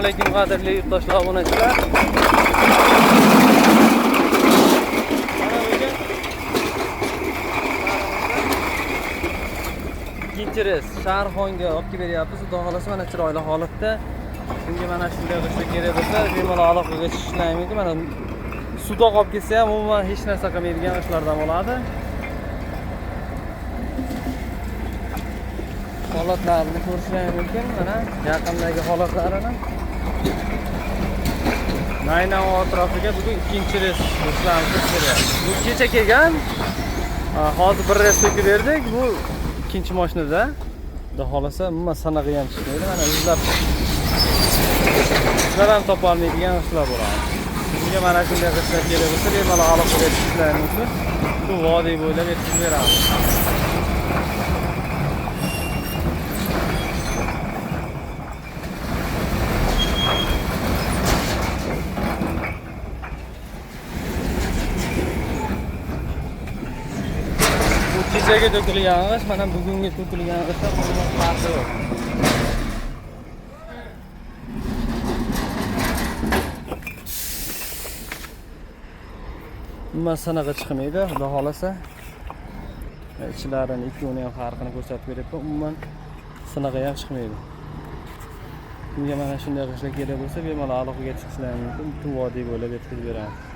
alaykum qadrli yurtdoshlar, obunachilar. Ikkinchi reys Shahrixonga olib kelib beryapmiz. Xudo xolasa mana chiroyli holatda. Bunga mana shunday qilsa kerak bo'lsa, bemalol aloqaga chiqishlar mumkin. Mana suvda qolib ketsa ham umuman hech narsa qilmaydigan ishlardan bo'ladi. Holatlarini ko'rishlar mumkin. Mana yaqindagi holatlarini. Naynan atrofiga bugun ikkinchi reys ishlarimiz kerak. Bu kecha kelgan. Hozir bir reys to'kib berdik. Bu ikkinchi mashinada. Xudo xolasa umuman sanag'i ham chiqmaydi. Mana izlab ishlar ham topa olmaydigan ishlar bo'ladi. Sizga mana shunday qilishlar kerak bo'lsa, bemalol aloqaga chiqishlar mumkin. Bu vodiy bo'ylab yetkazib beramiz. Kechaga to'kilgan g'ish, mana bugungi to'kilgan g'ishlar umuman farqi yo'q. Umuman sanag'i chiqmaydi, xudo xolasa. Ichlarini, ikkovini ham farqini ko'rsatib beryapman. Umuman sanag'i ham chiqmaydi. Bunga mana shunday qilishlar kerak bo'lsa, bemalol aloqaga chiqishlar mumkin. Butun vodiy bo'ylab yetkazib beramiz.